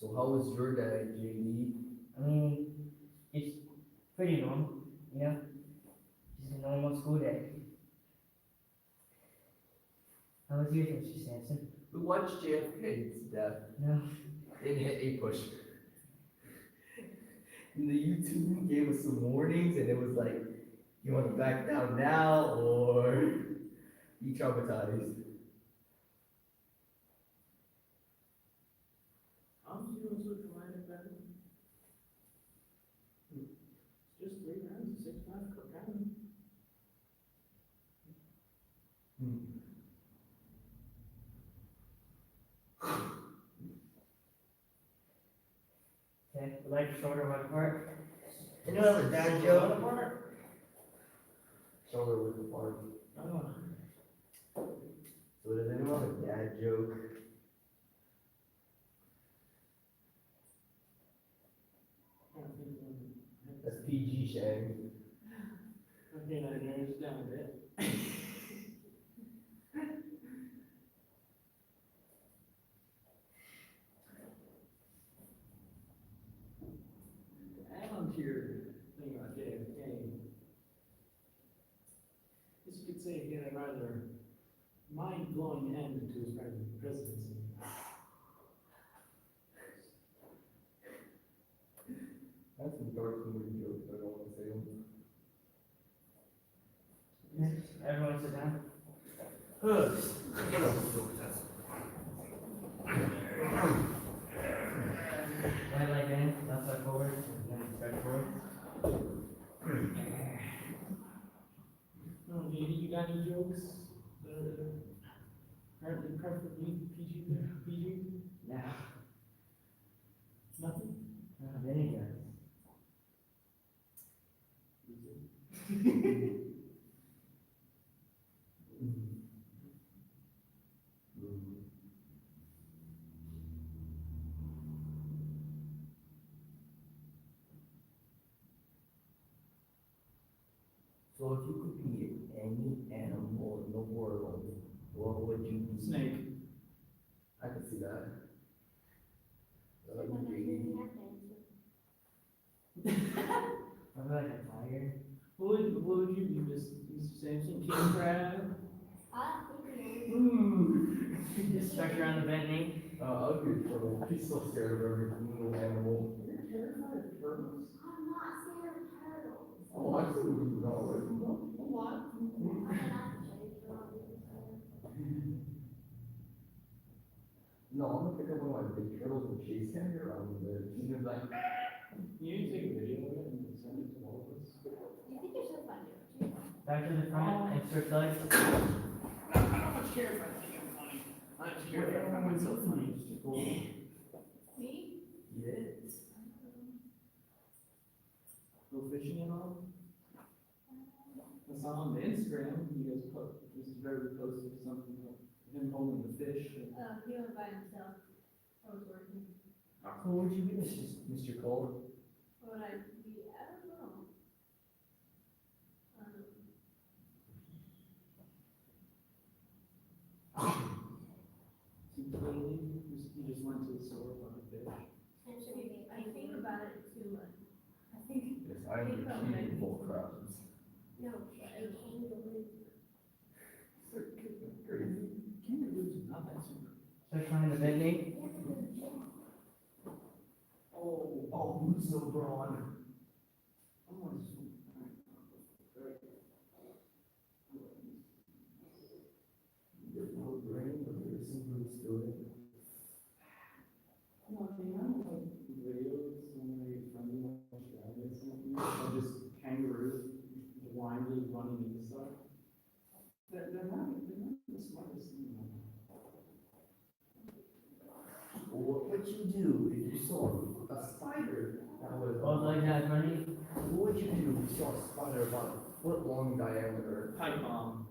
So how was your day, JD? I mean, it's pretty normal, you know? Just a normal school day. How was yours, Mr. Sampson? We watched JFK's death No. in hit a push. And the YouTube gave us some warnings, and it was like, you want to back down now or be traumatized? I'm doing so dramatic that just 3 rounds, 6-5 cocaine. Okay, the leg shoulder wide apart. Anyone have a dad joke? Shoulder width apart. Oh. So does anyone have a dad joke? That's PG, Shane. Okay, I understand a bit. Add on to your thing about JFK, I guess you could say he had a rather mind-blowing end to his presidency. That's some dark humor jokes, I don't want to say them. Next, everyone sit down. Right leg in, left leg forward, and then stretch forward. Oh, JD, you got any jokes? Currently preferably PG there, PG? Now, Nothing? vinegar. So if you could be any animal in the world, what would you be? Snake. I could see that. Why don't you have to answer? I'm like a tiger. What would you be, Mr. Sampson? King crab? I think Ooh. Just stretch around the bending. I'll be a turtle. I'd be so scared of every little animal. You're terrified of turtles? I'm not scared of turtles. Oh, I see what you know. What? I'm not scared of turtles. No, I'm gonna pick up one of my big turtles and chase him around the, and then like, You need to take a video of it and send it to all of us. You think you're so funny, don't you? Back to the front, extra legs. I'm not scared if I think I'm funny. I'm scared if I find myself funny. Me? yes. Go fishing and all? I saw on the Instagram, you guys put, Mr. Berger posted something about him holding the fish. And He went by himself. I was working. Who would you be, Mr. Cole? What would I be? I don't know. Too clearly, you just went to the store for a fish. I think about it too much. I think, Yes, I am the king of bull crabs. no, a kangaroo. Crazy. Kangaroos are not that super. Stretch around the bending. Oh, who's so broad? Oh, it's There's no brain, but there's some roots to it. no, I mean, I don't like videos, somebody from Australia, something, of just kangaroos blindly running into stuff. They're not the smartest thing. What would you do if you saw a spider that was? Both legs has money. What would you do if you saw a spider about a foot long diameter? Pipe bomb.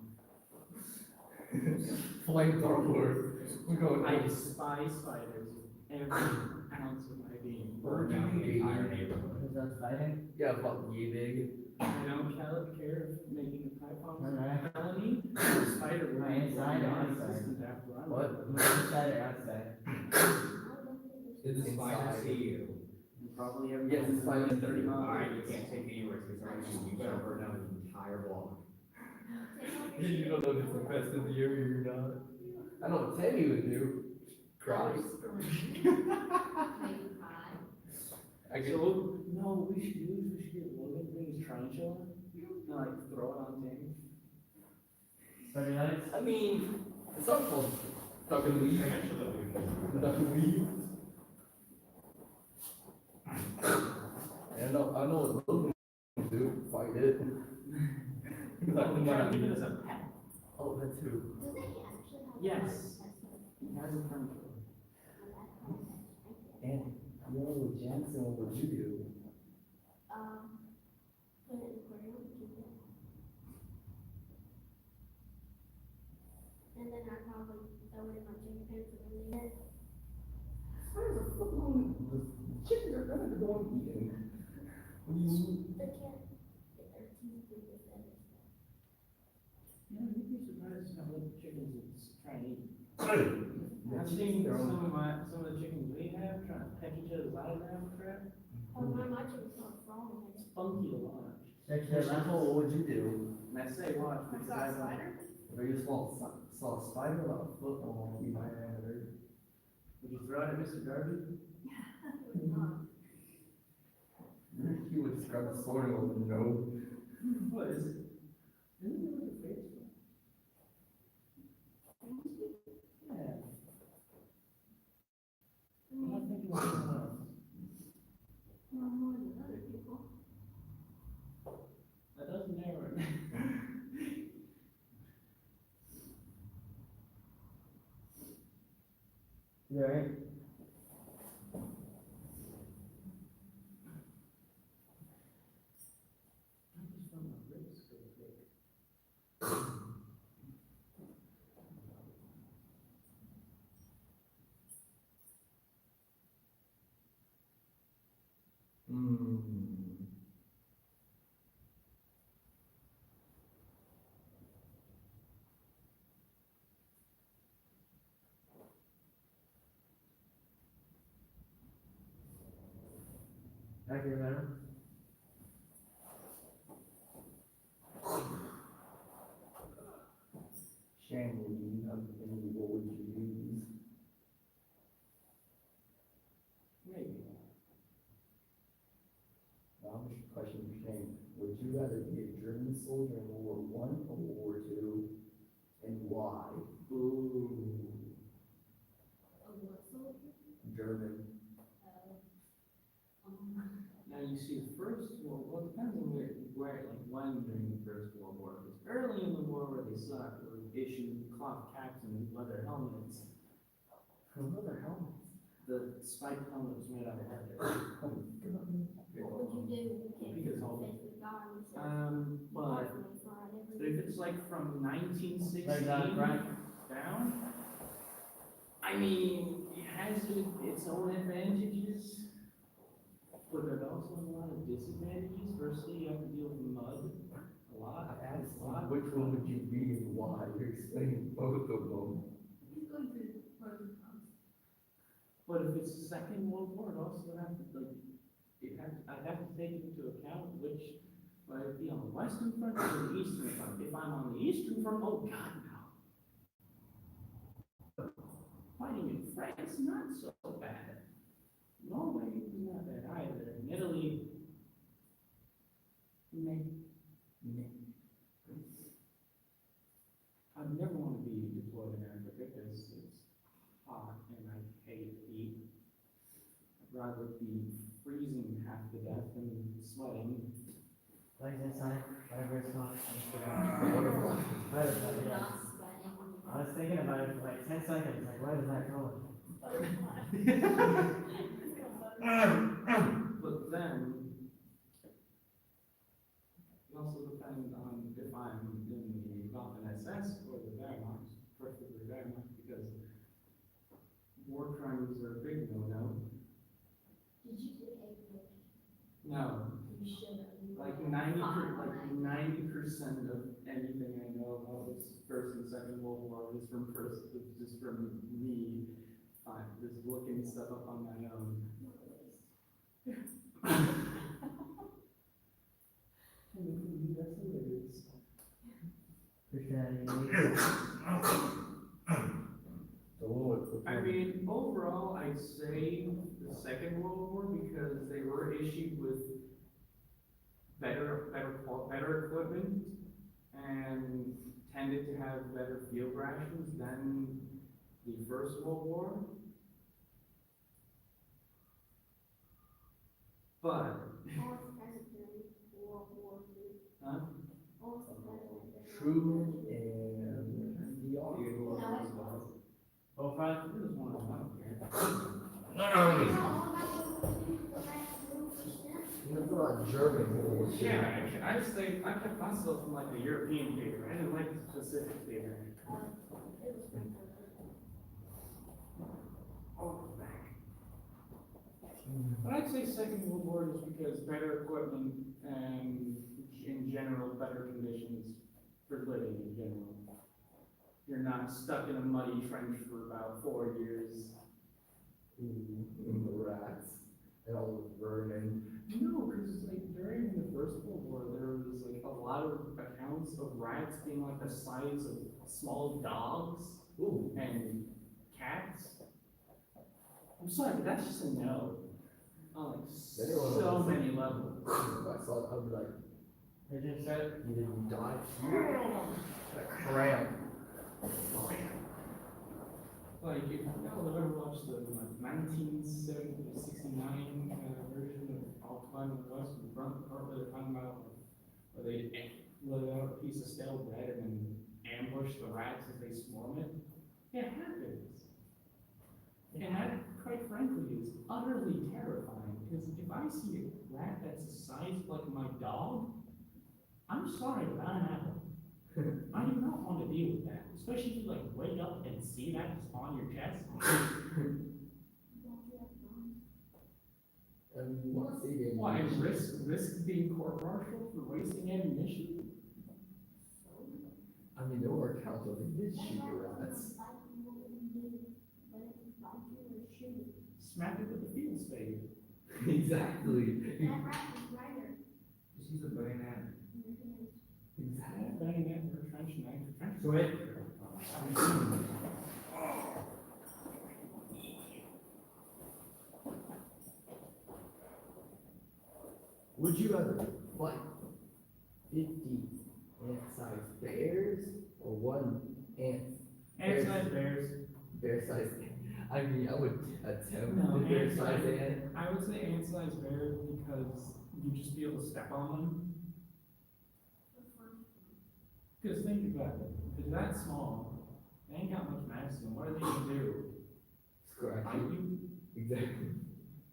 Flamethrower. We're going. I despise spiders with every ounce of my being. What would you do, Jamie? Is that fighting? Yeah, about yay big. I don't care if making a pipe bomb is Alright. a felony. The spider will Right, inside or outside? non-existent after I What? leave. Inside or outside? Did the spider Inside. see you? You probably have. Yes, it's like 30 miles. Alright, you can't take any risks, it's already, you better burn down the entire block. You don't know if it's the best of the year or not. I know what Teddy would do. Cry. Maybe cry. I get. So, no, what we should do is we should get Logan, bring his tarantula, and like throw it on Tammy. Stretch your legs. I mean, it's not called duck and leave. Duck and leave. I know what Logan would do. Fight it. He's like, We're trying to give it as a pet. oh, that too. Doesn't he actually have? Yes. He has a tarantula. And yo, Jansen, what would you do? Put it in the aquarium and keep it. And then I probably throw it in my chicken pen for them to eat. Spiders are fucking. The chickens are gonna go and eat it. What do you mean? They can't get their teeth through the feathers. Yeah, you'd be surprised how little chickens is trying to eat. The I've chickens, seen they're some on. of the chickens we have trying to peck each other's eyes out and crap. Oh, my chicken's not strong. It's funky to watch. Stretch your legs. What would you do? And I say watch because I don't. If you saw a spider about a foot long in diameter. Would you throw it at Mr. Darby? He would just grab a sword and go, no. What is it? Isn't it like a face? Yeah. I'm not thinking of someone else. No more than other people. That doesn't narrow it. You alright? I just felt my ribs go big. Hmm. Accurate, madam? Shane, would you have any, what would you use? Maybe. Now, I'm just question for Shane, would you rather be a German soldier in World War I or World War II, and why? Ooh. A what soldier? German. Now you see the first, well, it depends on where, like when during the First World War. Because early in the war where they sucked, were issued cloth caps and leather helmets. Another helmet. The spiked helmet was made out of leather. What would you do if you can't Because all- face the guard? Well, if it's like from 1916 Like right? down, I mean, it has its own advantages, but it also has a lot of disadvantages. Firstly, you have to deal with mud a lot. I asked him, which one would you be and why? You're explaining both of them. He's going to pros and cons. But if it's the Second World War, it also have to, like, I'd have to take into account which, would I be on the Western Front or the Eastern Front? If I'm on the Eastern Front, oh God, no. Fighting in France, not so bad. Norway is not bad either. In Italy, I'd never want to be deployed in Africa because it's hot and I hate heat. I'd rather be freezing half to death than sweating. Like inside, whatever it's called. Butterfly. Butterfly, yeah. Not sweating. I was thinking about it for like 10 seconds, like, where is that going? But then, it also depends on if I'm in the Waffen SS or the Wehrmacht, preferably Wehrmacht, because war crimes are a big no-no. Did you take a picture? No, You should have. You like were 90% of anything I know about this First and Second World War is just from me, just looking stuff up on my own. That's hilarious. Christianity. So what would? I mean, overall, I'd say the Second World War because they were issued with better equipment and tended to have better field rations than the First World War. But, Almost president World War II. huh? Almost president. Truman and FDR. Theodore Roosevelt. Both right? It was one of them, I don't care. You know, it's a lot of German war. Yeah, I just think, I kept myself from like the European theater, I didn't like the Pacific theater. Oh, back. But I'd say Second World War just because better equipment and in general, better conditions for living in general. You're not stuck in a muddy trench for about 4 years. The rats, and all the vermin. No, because like during the First World War, there was like a lot of accounts of rats being like the size of small dogs Ooh. and cats. I'm sorry, but that's just a no. On like so many levels. If I saw that, I'd be like, They didn't start. you didn't die here? That cramp. Like, if you ever watched the 1969 version of All Climb the West, the front part where they're talking about where they let out a piece of stale bread and then ambush the rats as they swarm it, it happens. And that, quite frankly, is utterly terrifying, because if I see a rat that's the size of like my dog, I'm sorry, but I'm happy. I do not want to deal with that, especially if you like wake up and see that just on your chest. And you want to see the Why, risk being court-martialed for wasting ammunition? I mean, there were accounts where they did shoot the rats. Smack it with a field spade. Exactly. That rat is brighter. She's a banana. Exactly. Bang it, we're trench knife, trench. Switch. Would you rather fight 50 ant-sized bears or one Ant-sized bears. bear-sized? I mean, I would attempt No, the bear-sized ant-sized. ant. I would say ant-sized bear because you'd just be able to step on them. Cause think about it, if they're that small, they ain't got much mass to them, what are they gonna do? Scratch Bite you. you? Exactly.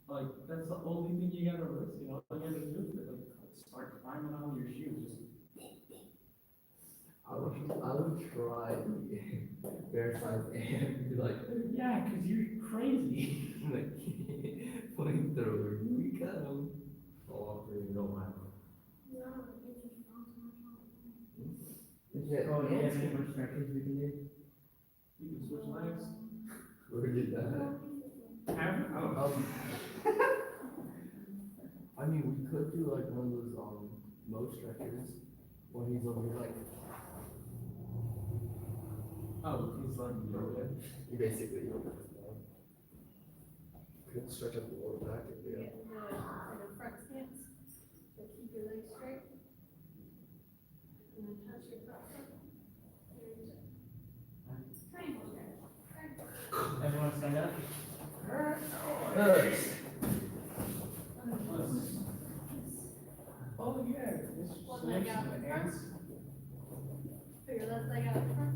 Like, that's the only thing you gotta risk, you know, all you gotta do is like, start climbing on your shoes, just. I would try the bear-sized ant. Be like, Yeah, cause you're crazy. like flamethrower. Here we come. Oh, you don't mind. Oh, do you have any more stretches we can do? You can switch legs. Where did that happen? Have it? Oh. I mean, we could do like one of those, Mo stretchers, when he's over here, like, Oh, he's like, yoga. you basically, could stretch up the lower back if You you. get the front stance, but keep your legs straight. And then touch your butt. There you go. Triangle stretch. Everyone stand up? Oh, yeah, this One leg out in front. ants. Put your left leg out in front.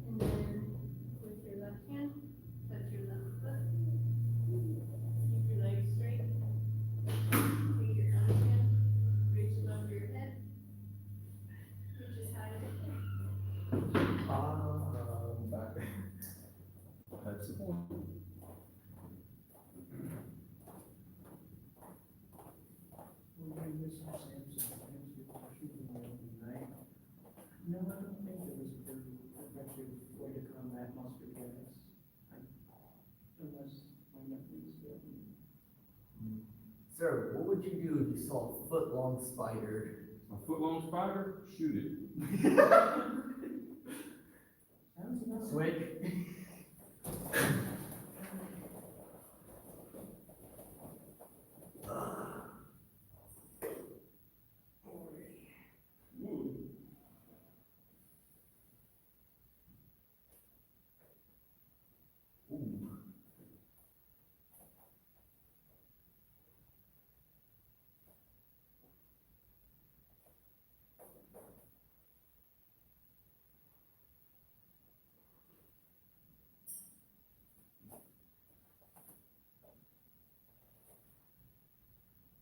And then with your left hand, touch your left foot. Keep your legs straight. Take your other hand, reach above your head. Reach as high as you can. Back. That's the point. No, I don't think there was a very effective way to combat mustard gas. Unless my memory is good. Sir, what would you do if you saw a foot-long spider? A foot-long spider, shoot it. Sounds about Switch.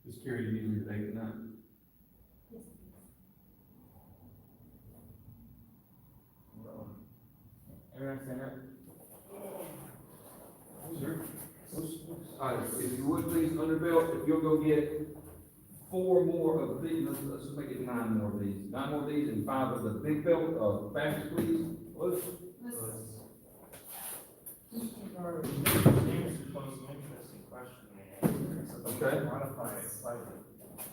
Just carry it immediately to 8 to 9. Yes, Everyone stand up? Sure. Alright, if you would please, Underbelt, if you'll go get 4 more of these, let's just make it 9 more of these. 9 more of these and 5 of the big belt, fastest please. Let's, Mr. Garber, James posed an interesting question to me. Okay. Modify it slightly.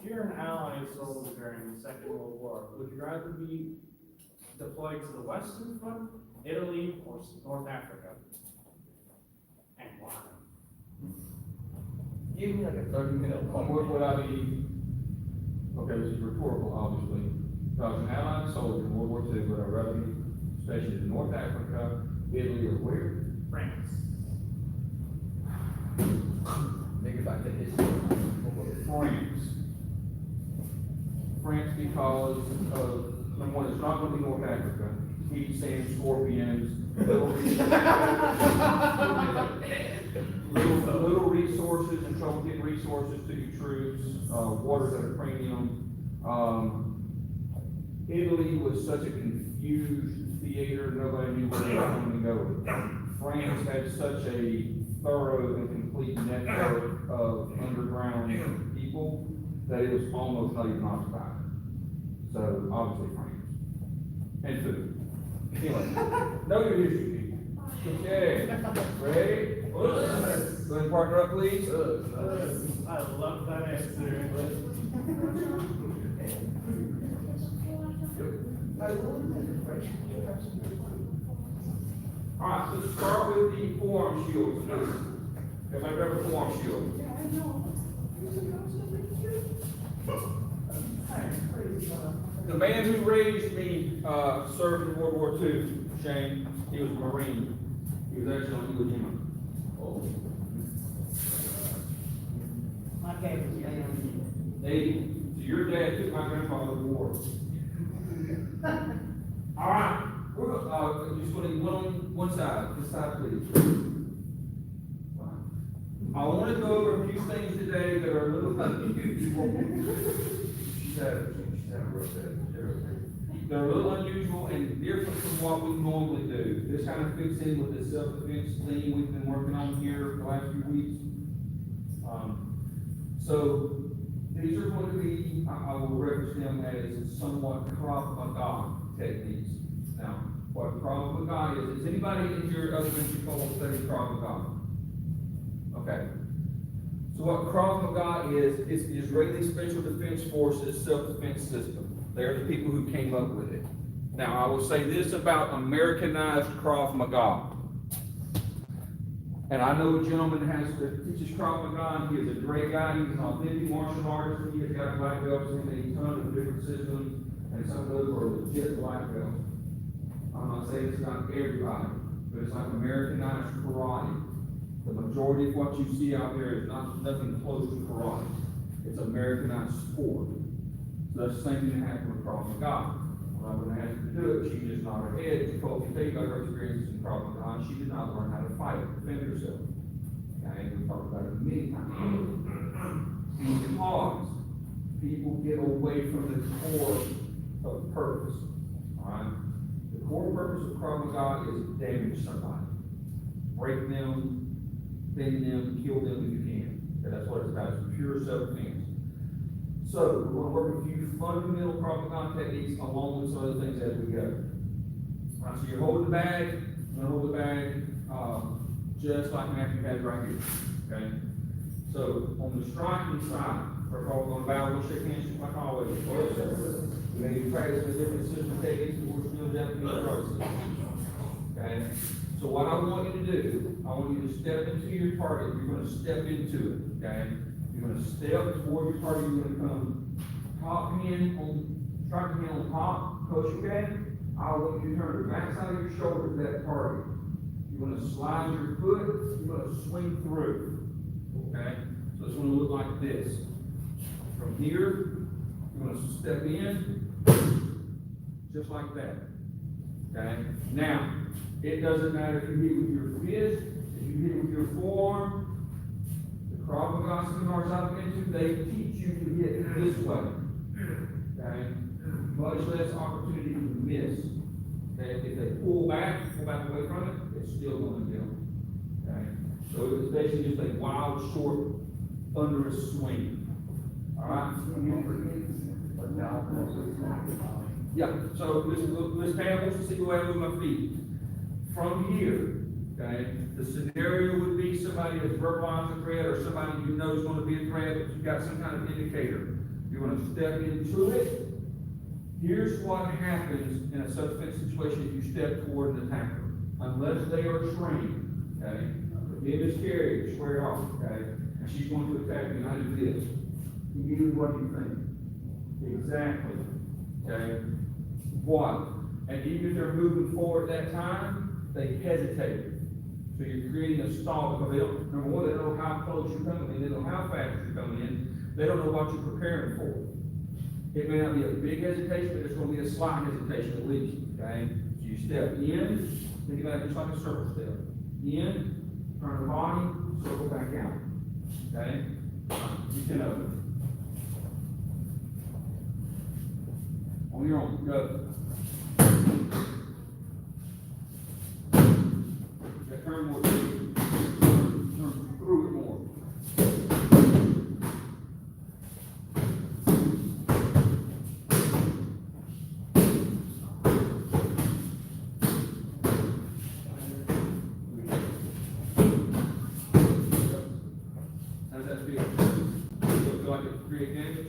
If you're an Allied soldier during the Second World War, would you rather be deployed to the Western Front, Italy, or North Africa? And why? Give me like a 30-minute what would I be, okay, this is rhetorical, obviously. If I was an Allied soldier in World War II, would I rather be stationed in North Africa, Italy, or where? France. Make it back to history. France. France because of, number one, it's not gonna be North Africa. Heat, sand, scorpions, little resources and trouble getting resources to your troops, waters at a premium. Italy was such a confused theater, nobody knew where they were going to go. France had such a thorough and complete network of underground people that it was almost not even occupied. So obviously France. And food. Anyway, know your history, people. Okay, ready? Go ahead and partner up, please. I love that answer. All right, so let's start with the forearm shields. Everybody grab a forearm shield. The man who raised me served in World War II, Shane. He was a Marine. He was actually on Iwo Jima. My dad was young. So your dad took my grandfather to war. All right, we're just going to need one side. This side, please. I want to go over a few things today that are a little unusual. They're a little unusual and different from what we normally do. This kind of fits in with the self-defense theme we've been working on here the last few weeks. So these are going to be, I will reference them as somewhat Krav Maga techniques. Now, what Krav Maga is anybody in your elementary school study Krav Maga? Okay. So what Krav Maga is the Israeli Special Defense Forces self-defense system. They're the people who came up with it. Now, I will say this about Americanized Krav Maga. And I know a gentleman that teaches Krav Maga, and he is a great guy. He's an authentic martial artist. He has got black belts in a ton of different systems, and some of those are legit black belts. I'm not saying it's not everybody, but it's like Americanized karate. The majority of what you see out there is nothing close to karate. It's Americanized sport. So that's the same thing that happened with Krav Maga. When I went and asked her to do it, she just nodded her head. She told me about her experiences in Krav Maga. She did not learn how to fight, defend herself. Okay, we talked about it many times. Because people get away from the core of purpose. All right? The core purpose of Krav Maga is damage somebody. Break them, bend them, kill them if you can. Okay, that's what it's about. It's pure self-defense. So, we're going to work a few fundamental Krav Maga techniques along with some other things as we go. All right, so you're holding the bag. You're going to hold the bag just like Matthew has right here. Okay? So, on the striking side, first of all, we're going to bow, we'll shake hands just like always. We may be practicing the different system techniques, but we're still Japanese drugs. Okay? So what I want you to do, I want you to step into your target. You're going to step into it. Okay? You're going to step toward your target. You're going to come top hand on, striking hand on top, push again. I want you to turn the back side of your shoulder to that target. You're going to slide your foot. You're going to swing through. Okay? So it's going to look like this. From here, you're going to step in, just like that. Okay? Now, it doesn't matter if you hit with your fist, if you hit with your forearm. The Krav Maga seminars I've been to, they teach you to hit this way. Okay? Much less opportunity to miss. Okay? If they pull back away from it, it's still going to get them. Okay? So it's basically just a wild, short, thunderous swing. Alright? Yeah, so this Pam wants to see the way I move my feet. From here, okay, the scenario would be somebody that's verbalized a threat or somebody you know is going to be a threat, but you've got some kind of indicator. You're going to step into it. Here's what happens in a self-defense situation if you step toward an attacker. Unless they are trained, okay, be miscarried, square off, okay, and she's going to attack me, and I do this. You what do you think? Exactly. Okay? What? And even if they're moving forward at that time, they hesitate. So you're creating a stall because they don't, number one, they don't know how close you're coming in, they don't know how fast you're coming in, they don't know what you're preparing for. It may not be a big hesitation, but it's going to be a slight hesitation at least. Okay? So you step in, think about it just like a circle step. In, turn the body, circle back out. Okay? You can open. On your own, go. Turn more. Turn through it more. does that feel? Feel like it create damage?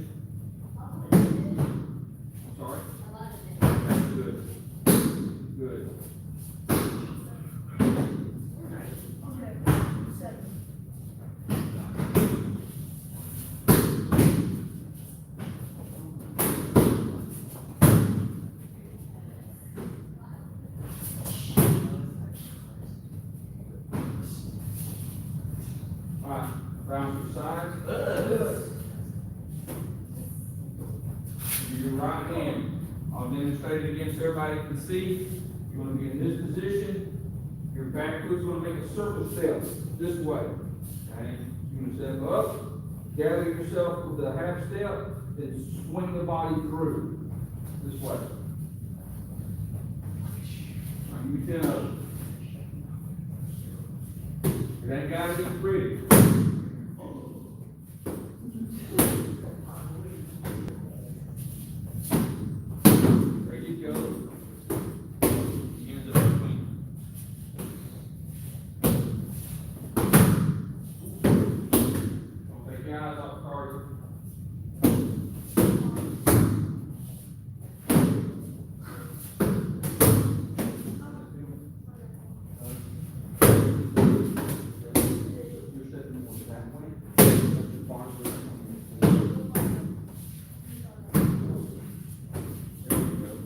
All of it. I'm sorry? A lot of it. That's good. Good. All right, round your sides. Your right hand, I'll demonstrate it again so everybody can see. You want to be in this position. Your back foot's going to make a circle step this way. Okay? You're going to step up, gather yourself with a half step, then swing the body through this way. All right, you 10 of it ain't got to be pretty. There you go. Hands up between. Don't take your eyes off the target. You're stepping more that way. Let your body go. There you go.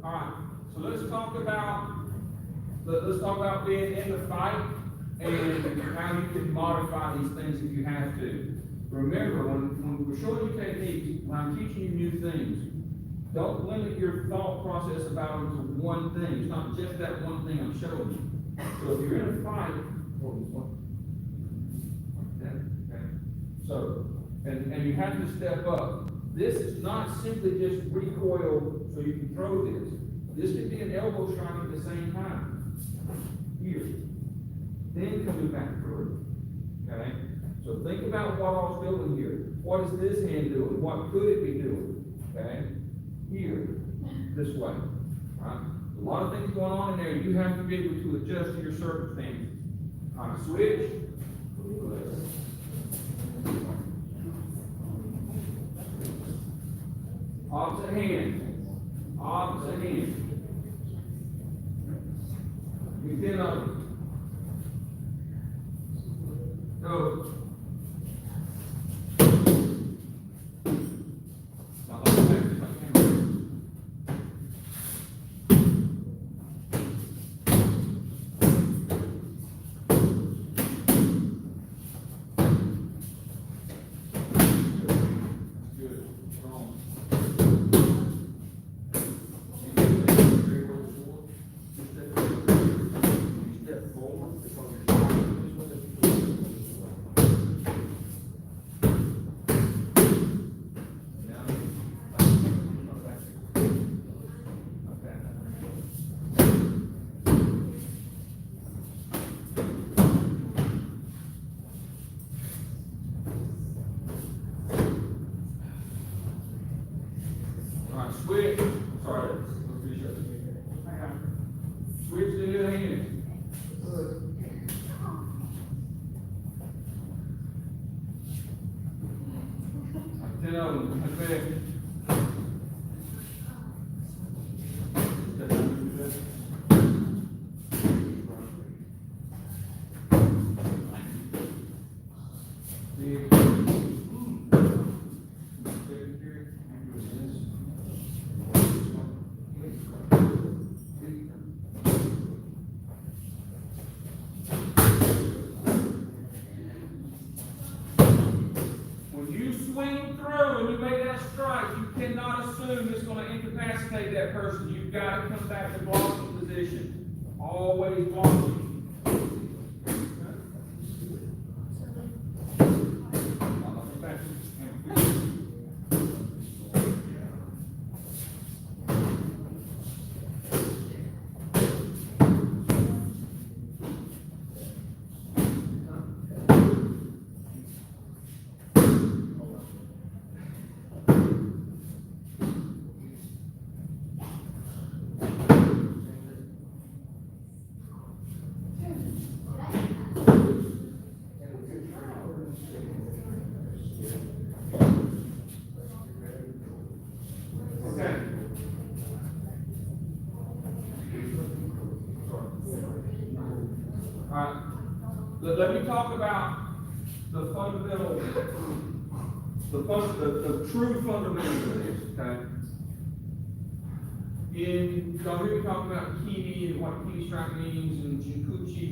All right, so let's talk about being in the fight and how you can modify these things if you have to. Remember, when we're showing you techniques, when I'm teaching you new things, don't limit your thought process about them to one thing. It's not just that one thing I'm showing you. So if you're in a fight, okay. So, and you have to step up. This is not simply just recoil so you can throw this. This can be an elbow strike at the same time. Here. Then coming back through. Okay? So think about what I was doing here. What is this hand doing? What could it be doing? Okay? Here. This way. Right? A lot of things going on in there. You have to be able to adjust to your circumstances. All right, switch. Opposite hand. Opposite hand. You 10 of them. Go. Now, let's back to my camera. Good. Strong. Step forward. All right, switch. Sorry, let's finish up. Switch to the other hand. 10 of them. That's it. When you swing through and you make that strike, you cannot assume it's going to incapacitate that person. You've got to come back to blocking position. Always blocking. Alright, let me talk about the fundamental, the true fundamentals of this, okay? Y'all hear me talk about kiwi and what kiwi stripe means and jinkuchi.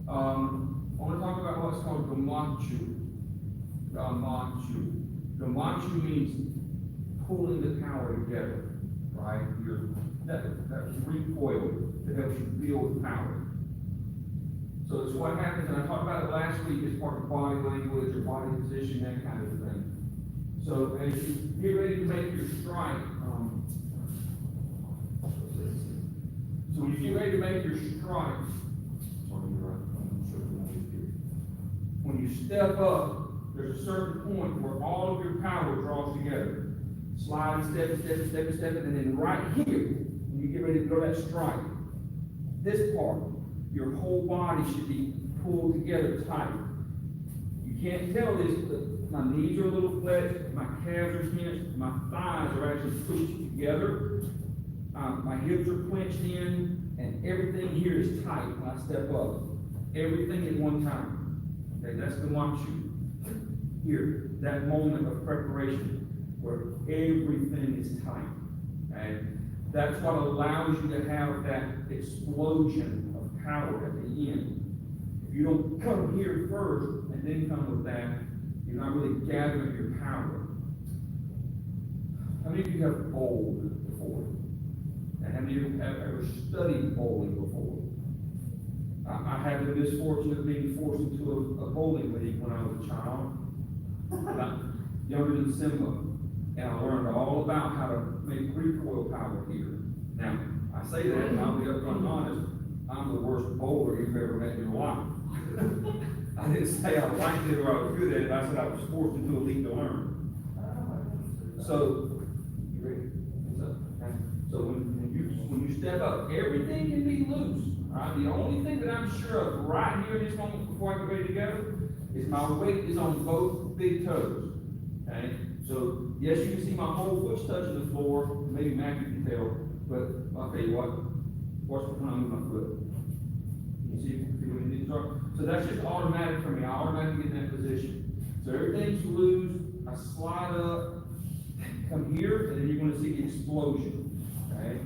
I want to talk about what's called gamatsu. Gamatsu means pulling the power together, right? That recoil that helps you build power. So it's what happens, and I talked about it last week as part of body language or body position, that kind of thing. So as you get ready to make your strike, so when you get ready to make your strike, when you step up, there's a certain point where all of your power draws together. Slide, step, and then right here, when you get ready to throw that strike, this part, your whole body should be pulled together tight. You can't tell this, but my knees are a little flexed, my calves are tensed, my thighs are actually pushed together, my hips are clenched in, and everything here is tight when I step up. Everything at one time. Okay, that's the gamatsu. Here, that moment of preparation where everything is tight. Okay? That's what allows you to have that explosion of power at the end. If you don't come here first and then come with that, you're not really gathering your power. How many of you have bowled before? And how many of you have ever studied bowling before? I had the misfortune of being forced into a bowling league when I was a child, about younger than Simba, and I learned all about how to make recoil power here. Now, I say that, and I'll be upfront and honest, I'm the worst bowler you've ever met in your life. I didn't say I liked it or I was good at it, I said I was forced into a league to learn. So, you ready? So when you step up, everything can be loose. Right? The only thing that I'm sure of right here in this moment before I get ready to go is my weight is on both big toes. Okay? So yes, you can see my whole foot's touching the floor. Maybe Matthew can tell, but I'll tell you what. Watch when I move my foot. You see what you need to start? So that's just automatic for me. I automatically get in that position. So everything's loose. I slide up, come here, and then you're going to see the explosion. Okay?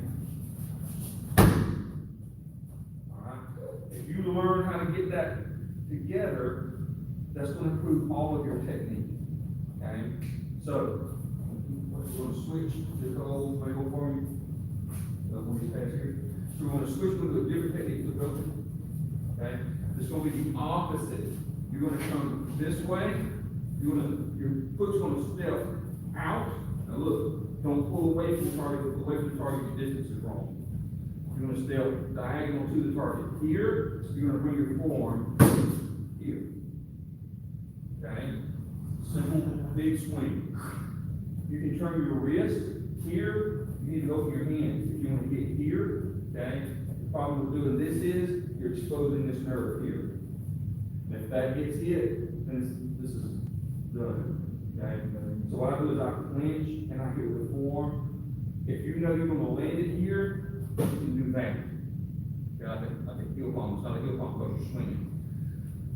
Alright? If you learn how to get that together, that's going to improve all of your technique. Okay? So, we're going to switch to the old way for me. When you pass here. So we're going to switch to a different technique to go. Okay? It's going to be the opposite. You're going to come this way. Your foot's going to step out. Now look, don't pull away from the target. Pull away from the target, your distance is wrong. You're going to step diagonal to the target. Here, you're going to bring your forearm here. Okay? Simple, big swing. You can turn your wrist here. You need to open your hands. If you want to get here, okay? The problem with doing this is you're exposing this nerve here. And if that gets hit, then this is done. Okay? So what I do is I clench and I hit with the forearm. If you know you're going to land it here, you can do that. Okay? Like a heel palm. It's not a heel palm because you're swinging.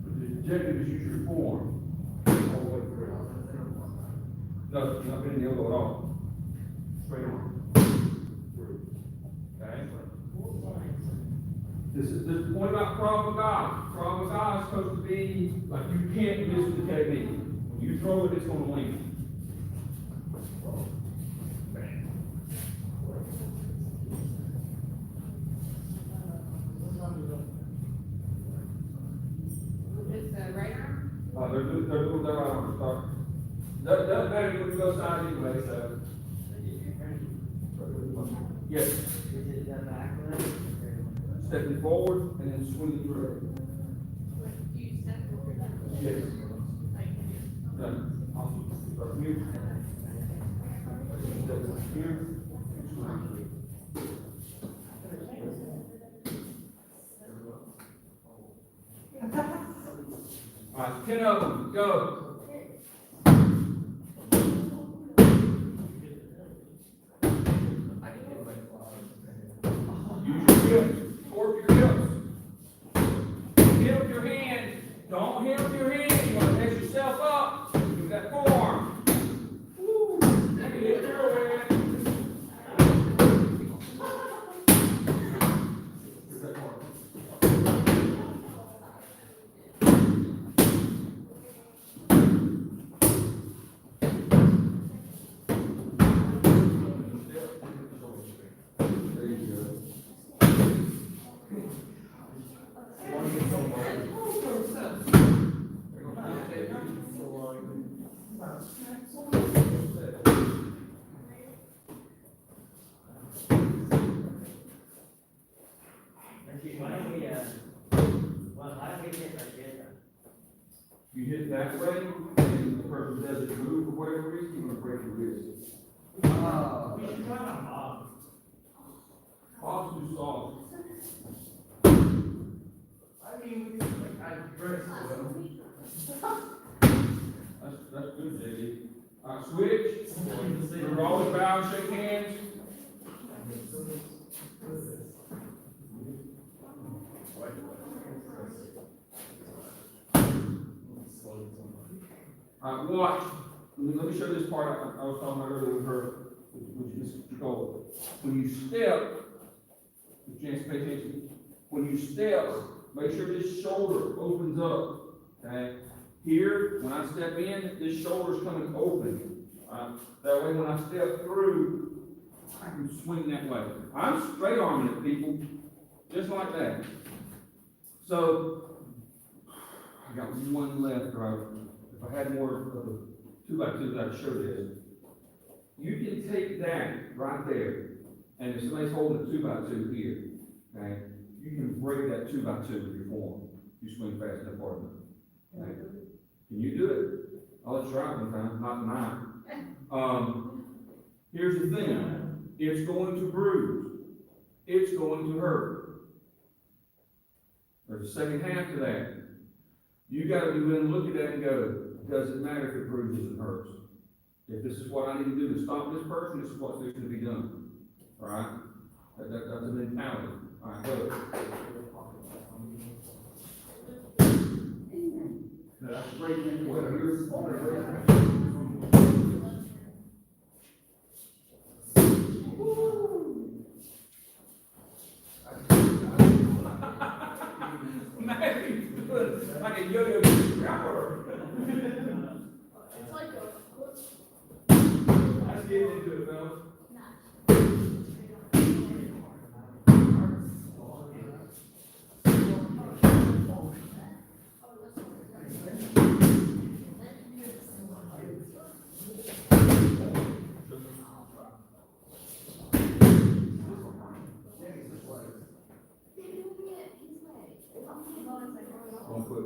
But the objective is use your forearm. All the way through. No, you're not bending the elbow at all. Straight arm. Through. Okay? This point about Krav Maga. Krav Maga is supposed to be like you can't miss the technique. When you throw it, it's going to land. It's the right arm? They're doing their right arm. Start. Doesn't matter if we go side anyway, so. Yes. Is it the back leg? Stepping forward and then swinging through. Do you step over that? Yes. Like, Done. Awesome. Start from here. Step here. All right, 10 of them, go. Use your hips, torque your hips. Don't help your hand, you wanna mess yourself up with that forearm. Woo, take it, throw it. There you go. Actually, why don't we, why don't we get like this? You hit that way, and the person doesn't move for whatever reason, you're gonna break your wrist. Oh. We should try on Bob. Bob's too soft. I mean, like, I dress well. That's good, JD. Switch. Remember, always bow and shake hands. Watch. Let me show you this part I was talking about earlier with her, with Ms. Nicole. When you step, the chance to pay attention. When you step, make sure this shoulder opens up. Okay? Here, when I step in, this shoulder's coming open. That way, when I step through, I can swing that way. I'm straight arming it, people, just like that. So, I got one left, right? If I had more of the 2x2 that I'd show this. You can take that right there, and if somebody's holding a 2x2 here, okay, you can break that 2x2 with your form. You swing fast enough for it. Okay. Can you do it? I'll let you try it one time, not tonight. Here's the thing. It's going to bruise. It's going to hurt. There's a second half to that. You gotta be willing to look at that and go, doesn't matter if it bruises and hurts. If this is what I need to do to stop this person, this is what's going to be done. All right? That's a mentality. All right, go. That's a great thing. What are like a yo-yo scrapper. It's like a, Let's get into it, fellas. Don't put.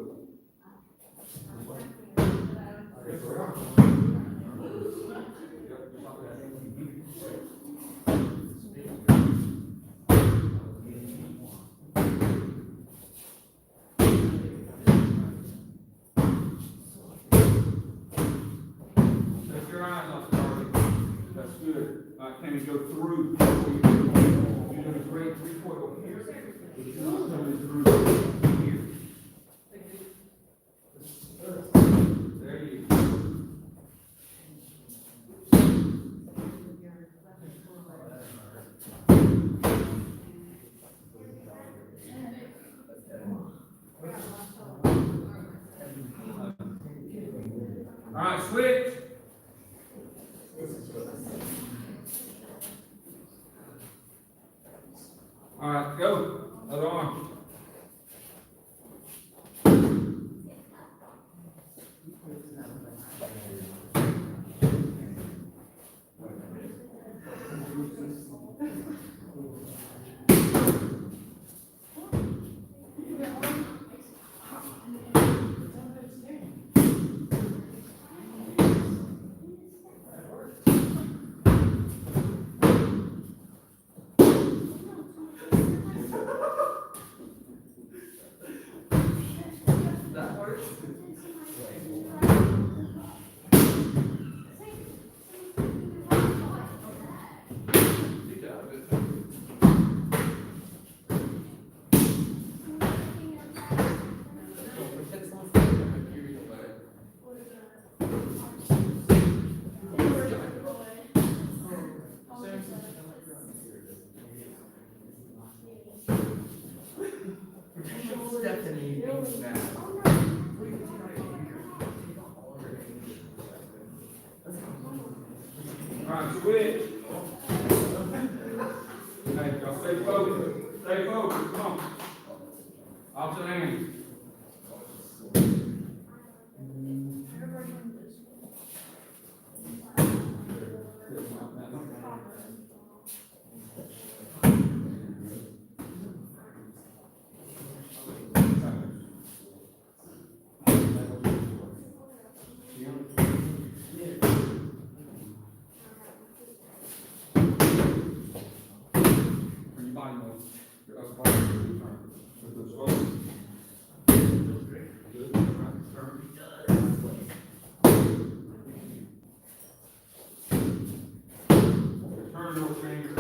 Take your eyes off the target. That's good. Can you go through? You're doing a great three-point over here. But you're not coming through here. There you go. All right, switch. All right, go. Other arm. Alright, switch. Okay, y'all stay focused. Stay focused, come on. Opposite hand. Turn your body more. Your upper body will turn. With the slow. Good. Turn. Turn your finger.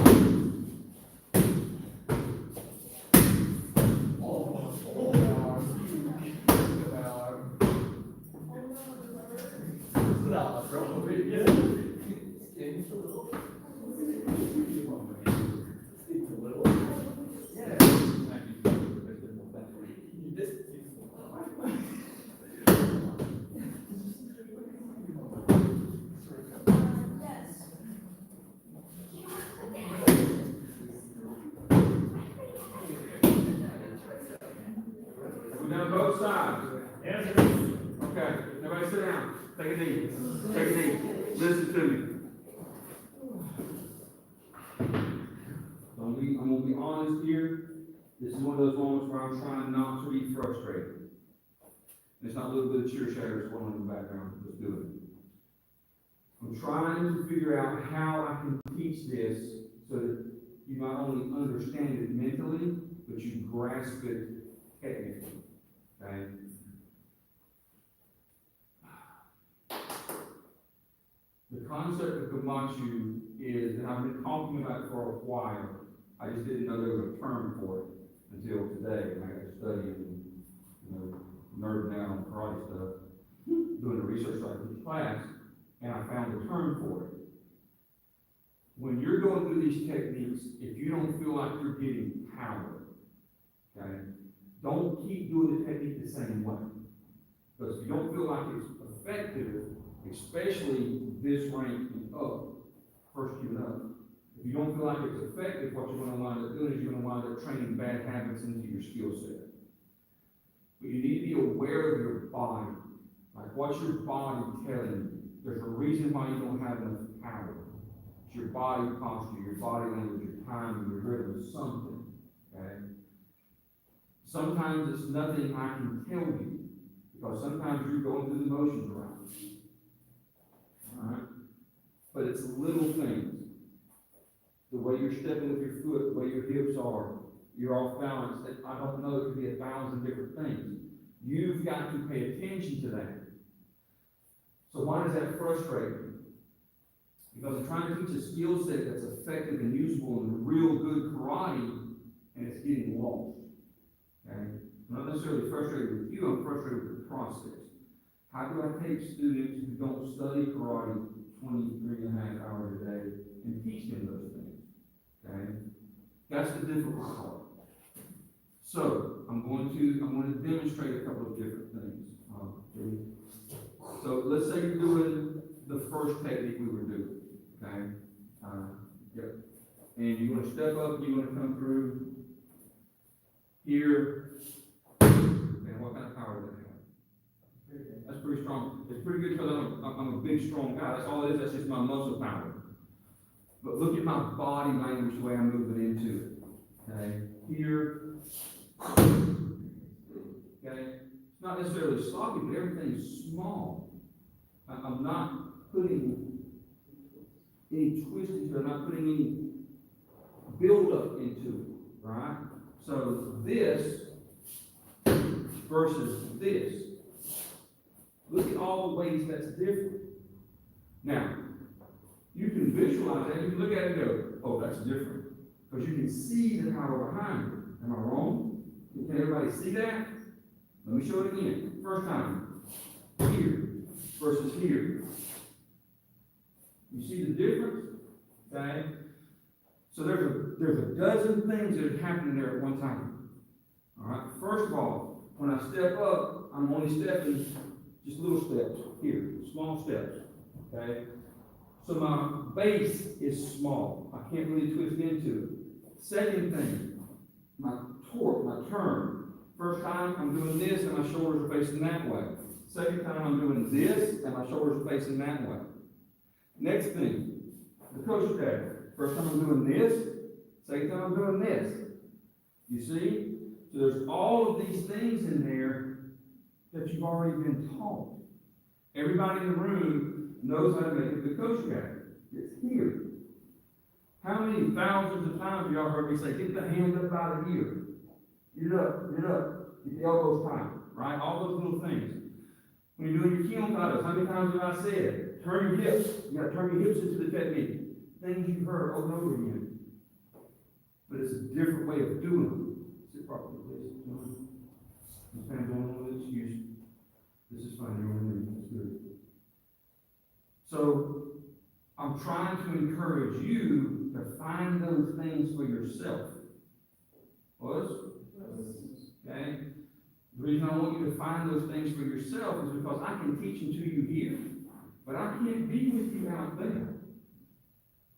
We done both sides? Yes, sir. Okay, everybody sit down. Take a knee. Take a knee. Listen to me. I'm gonna be honest here. This is one of those moments where I'm trying not to be frustrated. It's not a little bit of cheer shatters going on in the background. Let's do it. I'm trying to figure out how I can teach this so that you not only understand it mentally, but you grasp it technically. Okay? The concept of Gamachu is, and I've been talking about it for a while. I just didn't know there was a term for it until today. And I got to study and, nerding out on karate stuff, doing the research so I could teach class, and I found a term for it. When you're going through these techniques, if you don't feel like you're getting power, okay, don't keep doing the technique the same way. Because if you don't feel like it's effective, especially this rank and up, first Q and up, if you don't feel like it's effective, what you're going to wind up doing is you're going to wind up training bad habits into your skill set. But you need to be aware of your body. Like, what's your body telling you? There's a reason why you don't have enough power. It's your body posture, your body language, your timing, your rhythm, something. Okay? Sometimes it's nothing I can tell you, because sometimes you're going through the motions around. Alright? But it's little things. The way you're stepping with your foot, the way your hips are, you're off balance. I don't know, it could be 1,000 different things. You've got to pay attention to that. So why does that frustrate me? Because I'm trying to teach a skill set that's effective and useful in real good karate, and it's getting lost. Okay? I'm not necessarily frustrated with you, I'm frustrated with the process. How do I take students who don't study karate 23.5 hours a day and teach them those things? Okay? That's the difficult part. So, I'm going to demonstrate a couple of different things. Okay? So, let's say you're doing the first technique we were doing. Okay? Yep. And you want to step up, you want to come through here. And what kind of power does that have? That's pretty strong. It's pretty good because I'm a big, strong guy. That's all it is. That's just my muscle power. But look at my body language, the way I'm moving into it. Okay? Here. Okay? It's not necessarily sloppy, but everything's small. I'm not putting any twist into it. I'm not putting any build up into it. Right? So this versus this. Look at all the ways that's different. Now, you can visualize that. You can look at it and go, oh, that's different. Because you can see the power behind it. Am I wrong? Can everybody see that? Let me show it again. First time. Here versus here. You see the difference? Okay? So there's a dozen things that are happening there at one time. All right? First of all, When I step up, I'm only stepping just little steps here, small steps, okay? So my base is small. I can't really twist into it. Second thing, my torque, my turn. First time, I'm doing this and my shoulders are facing that way. Second time, I'm doing this and my shoulders are facing that way. Next thing, the kosher tag. First time I'm doing this, second time I'm doing this. You see? So there's all of these things in there that you've already been taught. Everybody in the room knows how to make a good kosher tag. It's here. How many thousands of times have y'all heard me say, get the hand up by the ear? Get it up, get the elbows tight, right? All those little things. When you're doing your kimonos, how many times have I said, turn your hips. You gotta turn your hips into the technique. Things you've heard over and over again. But it's a different way of doing them. Sit properly, please. This kind going on with excuse. This is fine, you're on me. That's good. So, I'm trying to encourage you to find those things for yourself. Was? Okay? The reason I want you to find those things for yourself is because I can teach them to you here, but I can't be with you out there.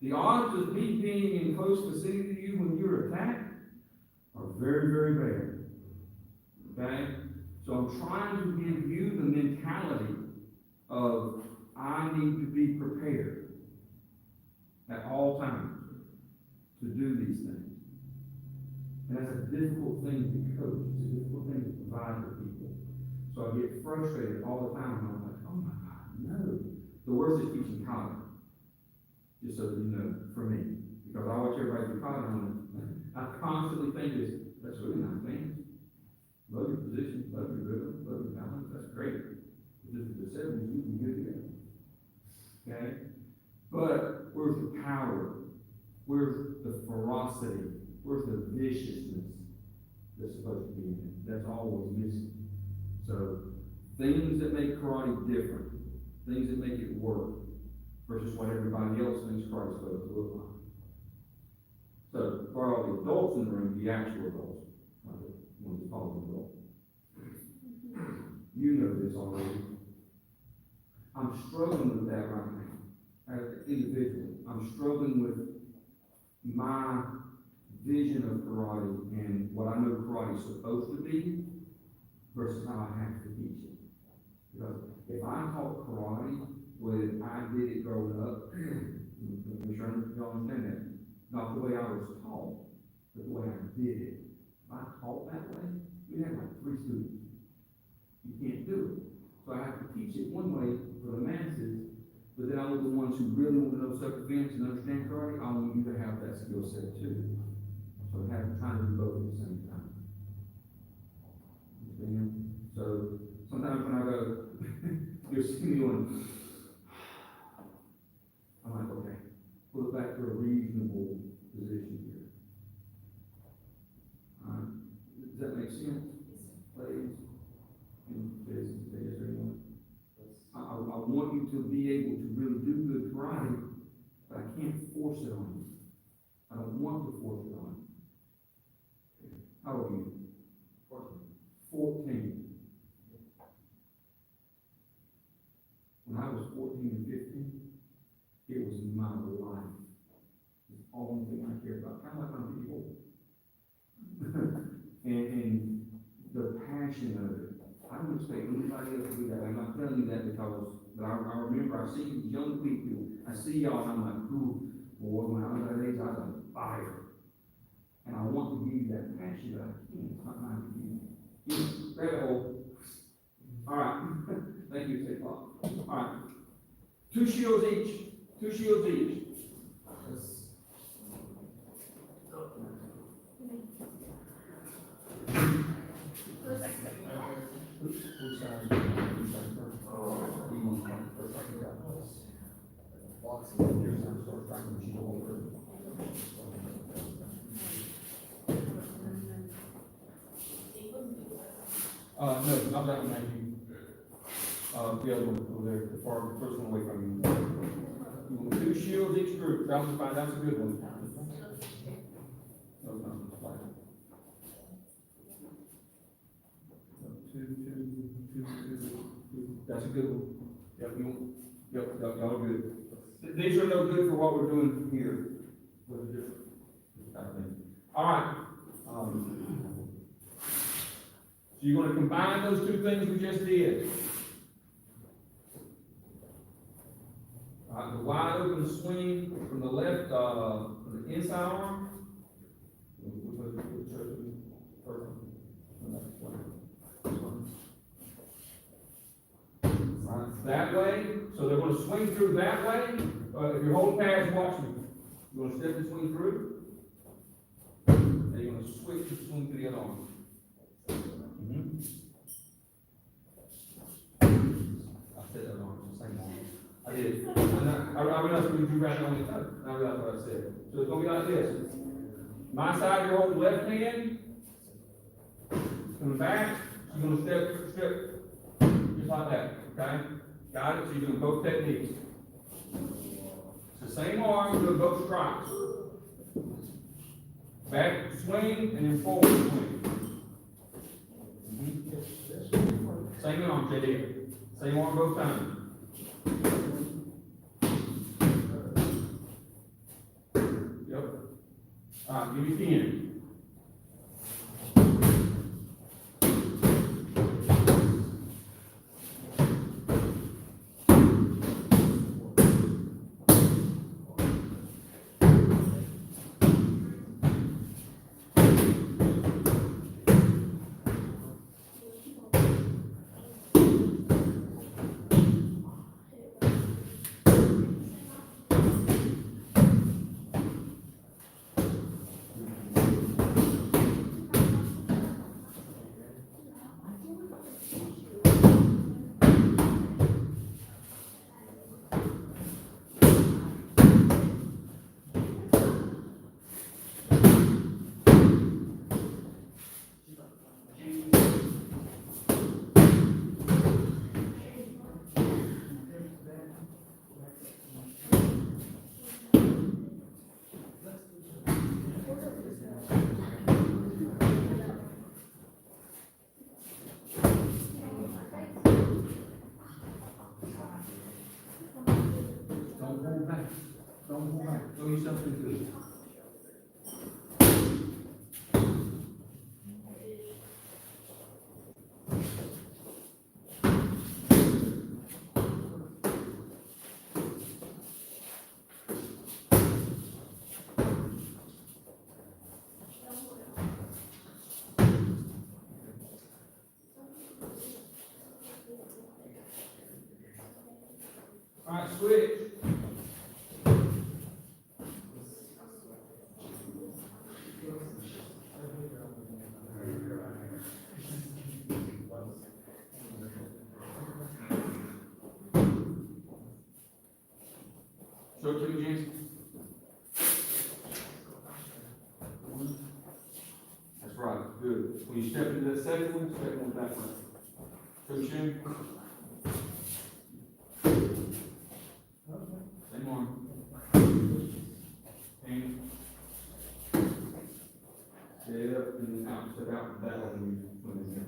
The odds of me being in close vicinity to you when you're attacked are very, very bad. Okay? So I'm trying to give you the mentality of I need to be prepared at all times to do these things. And that's a difficult thing to coach. It's a difficult thing to provide for people. So I get frustrated all the time, and I'm like, oh my God, no. The worst is teaching college. Just so that you know, for me. Because I watch everybody do college, and I constantly think this, that's really nice, man. Love your position, love your rhythm, love your balance, that's great. But just the 70s, you can be good together. Okay? But where's the power? Where's the ferocity? Where's the viciousness that's supposed to be in it? That's always missing. So, things that make karate different, things that make it work, versus what everybody else thinks karate is supposed to look like. So, for all the adults in the room, the actual adults, not the ones that call them adults, you know this already. I'm struggling with that right now, as an individual. I'm struggling with my vision of karate and what I know karate is supposed to be versus how I have to teach it. Because if I taught karate the way that I did it growing up, make sure you understand that. Not the way I was taught, but the way I did it. If I taught that way, we had like 3 students. You can't do it. So I have to teach it one way for the masses, but then I want the ones who really want to know self-defense and understand karate, I want you to have that skill set too. So I have trying to do both at the same time. Understand? So sometimes when I go, you'll see me going, I'm like, okay, pull it back to a reasonable position here. Does that make sense? Ladies? And Jason, say yes or no? I want you to be able to really do good karate, but I can't force it on you. I don't want to force it on you. How old are you? 14. When I was 14 and 15, it was my life. It's the only thing I cared about. Kind of like my people. and the passion of it. I don't expect anybody else to do that. I'm not telling you that because, but I remember I see these young people, I see y'all, and I'm like, ooh, boy, when I was that age, I was on fire. And I want to give you that passion, but I can't. It's not mine to give you. Grab a hold. All right. Thank you, 6 o'clock. All right. 2 shields each. 2 shields each. No, I'm not gonna make you, the other one over there, the first one away from you. You want 2 shields each group, that was fine, that's a good one. No, no, it's fine. That's a good one. Yep, y'all are good. These are no good for what we're doing here. With a different type of thing. All right. So you're gonna combine those two things we just did. All right, the wide open swing from the left, from the inside arm. That way, so they're gonna swing through that way, if you're holding pads, watch me. You're gonna step and swing through, and you're gonna switch and swing to the other arm. I said that wrong, it's the same arm. I did. I realized we drew right on the other, I realized what I said. So it's gonna be like this. My side, you're holding left hand, coming back, you're gonna step, just like that, okay? Got it? So you're doing both techniques. It's the same arm, you're doing both strikes. Back swing and then forward swing. Same arm, JD. Same arm both times. Yep. All right, give me 10. Don't hold back. Throw yourself into it. All right, switch. Show it to me, James. That's right, good. When you step into the second one, step on that one. Show me, Shane. Same arm. And stay up and out, step out that way when it's in.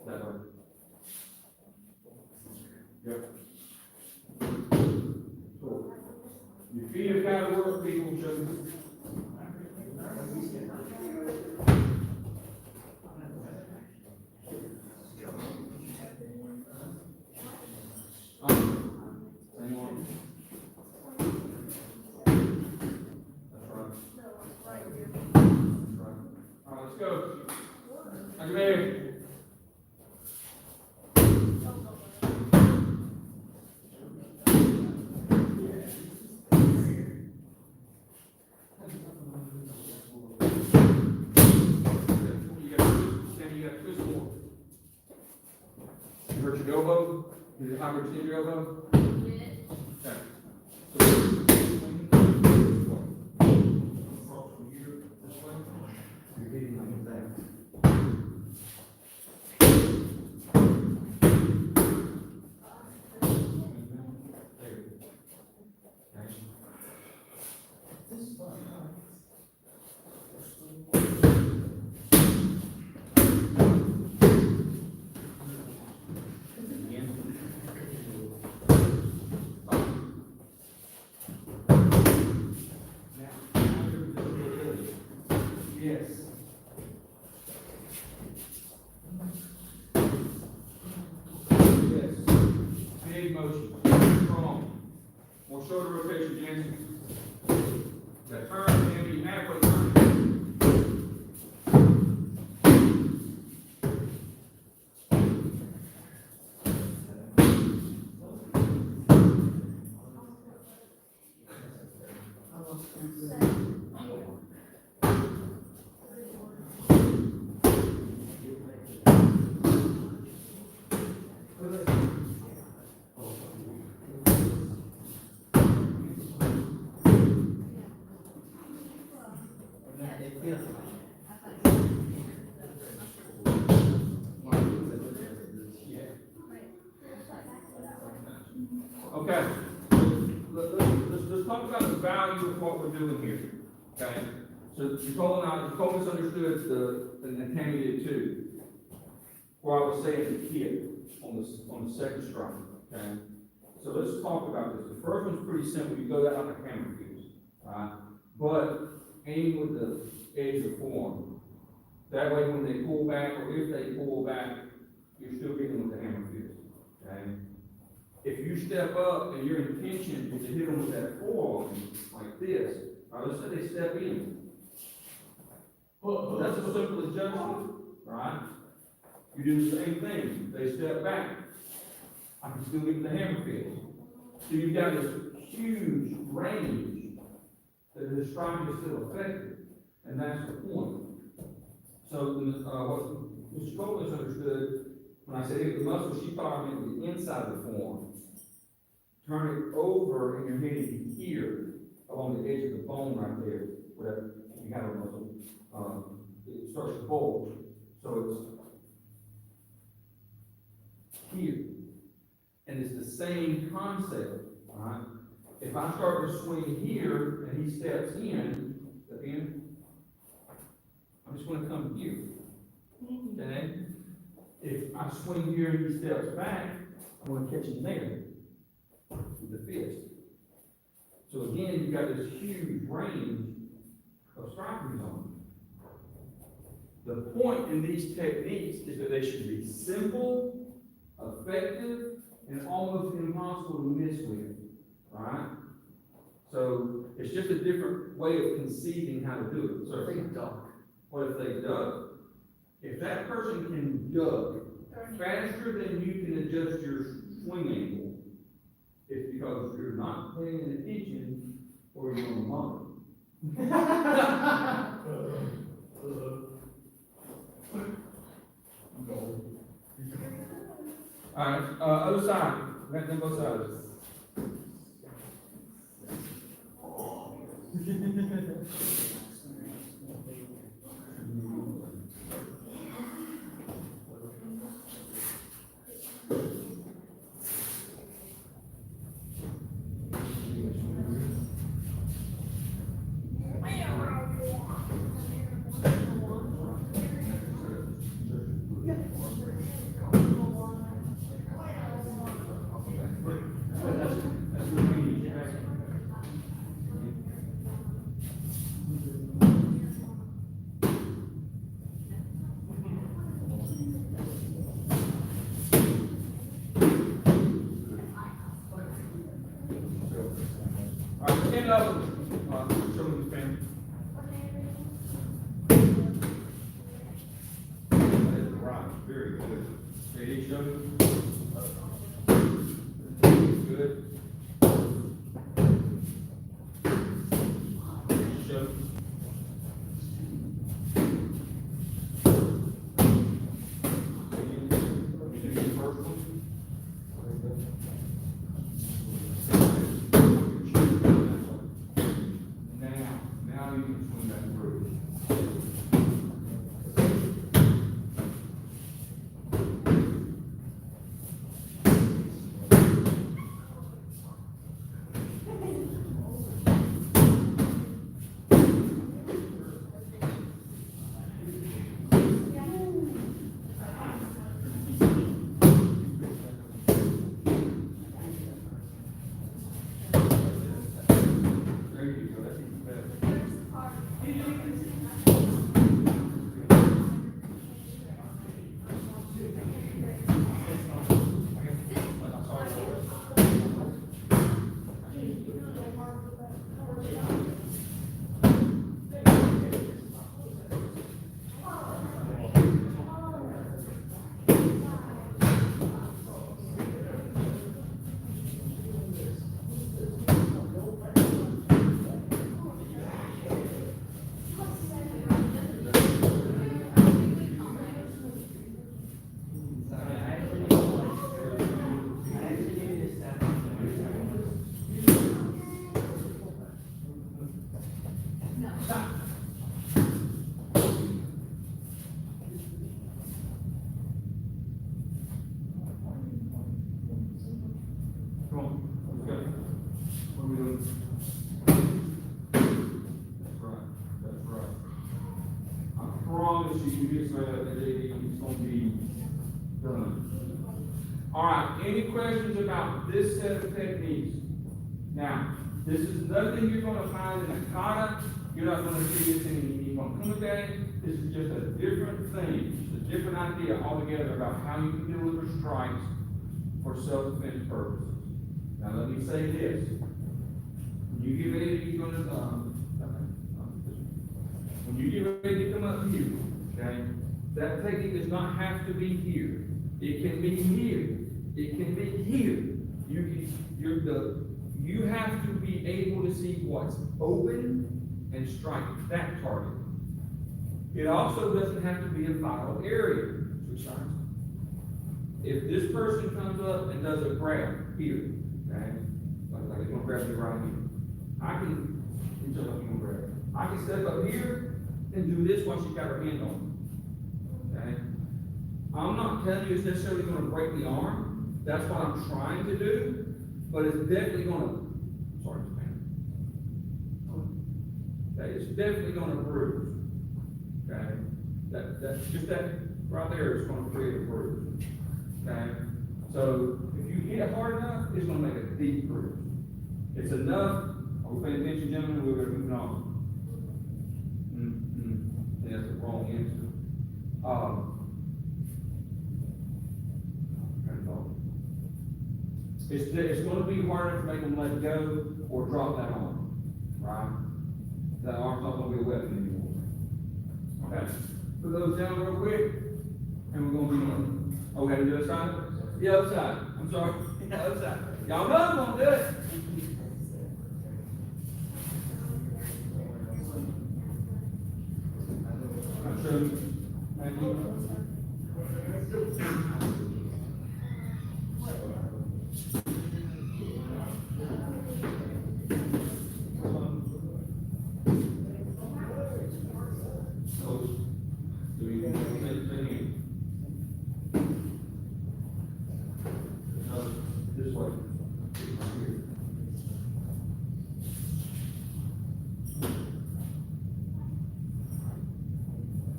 That way. Yep. Your feet have got to work, people, show me. Same one. That's right. That's right. All right, let's go. Are you ready? You hurt your elbow? Did it hurt your elbow? Okay. Across from here, this way. You're hitting like that. There. Okay. Yes. Yes. Big motion, strong. More shoulder rotation, Jansen. That turn, and be halfway turn. Okay, let's talk about the value of what we're doing here, okay? So Nicole misunderstood the Tammy did too. Where I was saying the kid on the second strike, okay? So let's talk about this. The first one's pretty simple, you go out like a hammer fuse, right? But aim with the edge of the forearm. That way when they pull back, or if they pull back, you're still getting with the hammer fuse, okay? If you step up and your intention is to hit them with that forearm, like this, or let's say they step in. That's a simple adjustment, right? You do the same thing, they step back. I can still get the hammer fist. So you've got this huge range that the striking is still effective, and that's the point. So, what Mr. Cole misunderstood, when I said hit the muscle, she thought I meant the inside of the forearm. Turn it over and you're hitting here, along the edge of the bone right there, where you have a muscle, it starts to bulge. So it's here. And it's the same concept, right? If I start to swing here and he steps in, I'm just gonna come here, okay? If I swing here and he steps back, I'm gonna catch him there with the fist. So again, you've got this huge range of striking zones. The point in these techniques is that they should be simple, effective, and almost impossible to miss with, right? So it's just a different way of conceiving how to do it. So if they duck, what if they duck? If that person can duck faster than you can adjust your swing angle, it's because you're not paying attention or you're on the monitor. All right, other side, let them both sides. All right, stand up. Show me the pen. That is right, very good. Okay, show me. Good. Show me. You do the first one. Now you can swing that through. promise you, it's gonna be done. All right, any questions about this set of techniques? Now, this is nothing you're gonna find in a kata, you're not gonna see this in Nippon Kumite, this is just a different thing, just a different idea altogether about how you can deliver strikes for self-defense purposes. Now, let me say this, when you get ready, you're gonna, when you get ready to come up here, okay, that technique does not have to be here. It can be here. It can be here. You have to be able to see what's open and strike that target. It also doesn't have to be a vital area. Switch sides. If this person comes up and does a grab here, okay, like it's gonna grab you right here, I can, it's just like you're gonna grab. I can step up here and do this while she's got her hand on it. Okay? I'm not telling you it's necessarily gonna break the arm. That's what I'm trying to do, but it's definitely gonna, sorry, man. Okay, it's definitely gonna bruise. Okay? That's just that right there is gonna create a bruise. Okay? So if you hit it hard enough, it's gonna make a deep bruise. It's enough. Are we paying attention, gentlemen? We're moving on. That's the wrong answer. It's going to be harder to make them let go or drop that arm, right? That arm's not going to be a weapon anymore. Okay. Put those down real quick, and we're going to be on. Oh, we got to do the other side? The other side. I'm sorry. The other side. Y'all know I'm going to do it. Thank you. This way.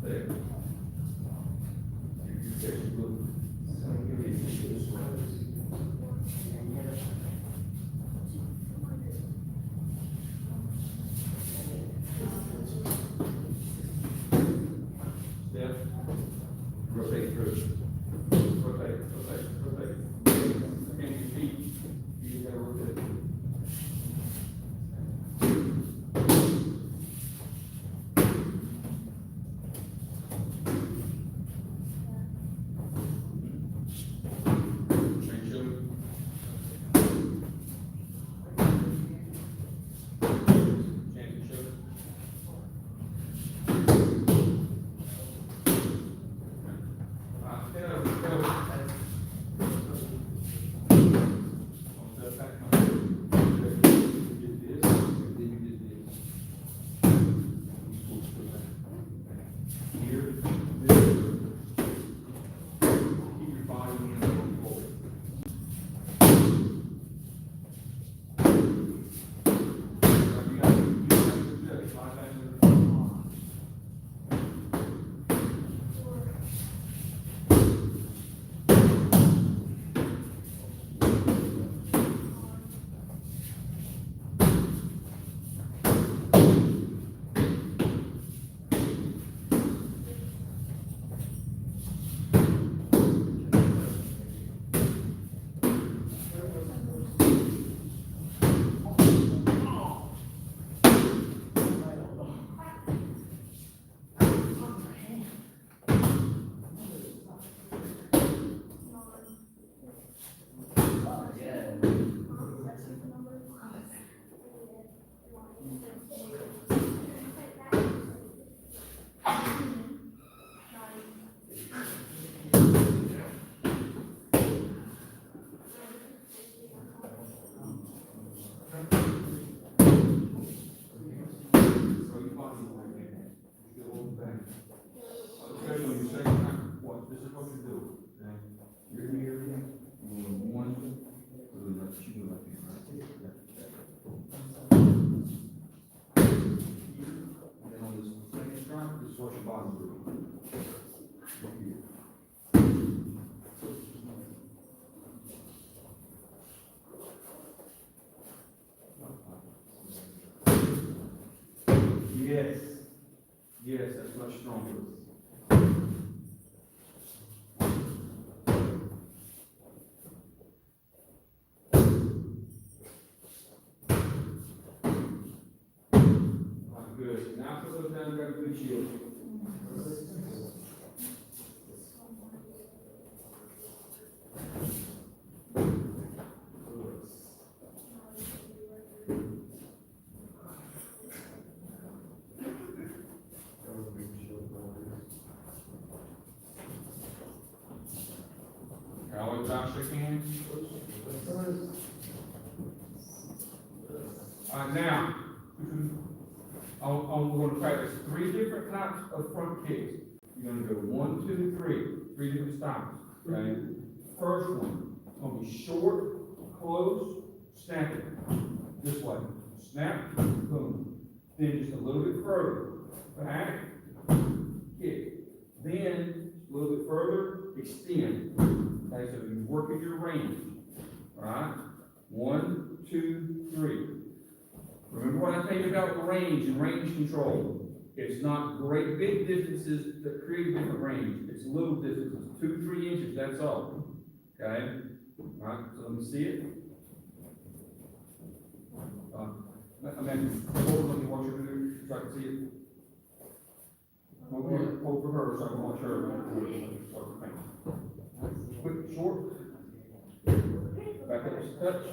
There. Step. Rotate through. Rotate. Again, your feet. You gotta rotate. Especially when you say, what, this is what you do, okay? You're here, you're going one, really like you like this, right? Here, and then on this second strike, this is what your body will do. Yes. Yes, that's much stronger. Alright, good. Now put those down, grab a good shield. Always bounce your hands. Alright, now, I'm going to practice 3 different types of front kicks. You're gonna go 1, 2, 3 different styles, okay? First one, it's gonna be short, close, snapping, this way. Snap, boom. Then just a little bit further, back, kick. Then, a little bit further, extend. Okay, so you're working your range, all right? 1, 2, 3. Remember what I told you about range and range control. It's not great big distances that create a different range. It's little distances, 2, 3 inches, that's all. Okay? All right, so let me see it. I mean, let me watch her do it, so I can see it. Hold for her, so I can watch her. Quick, short. Back up, just touch.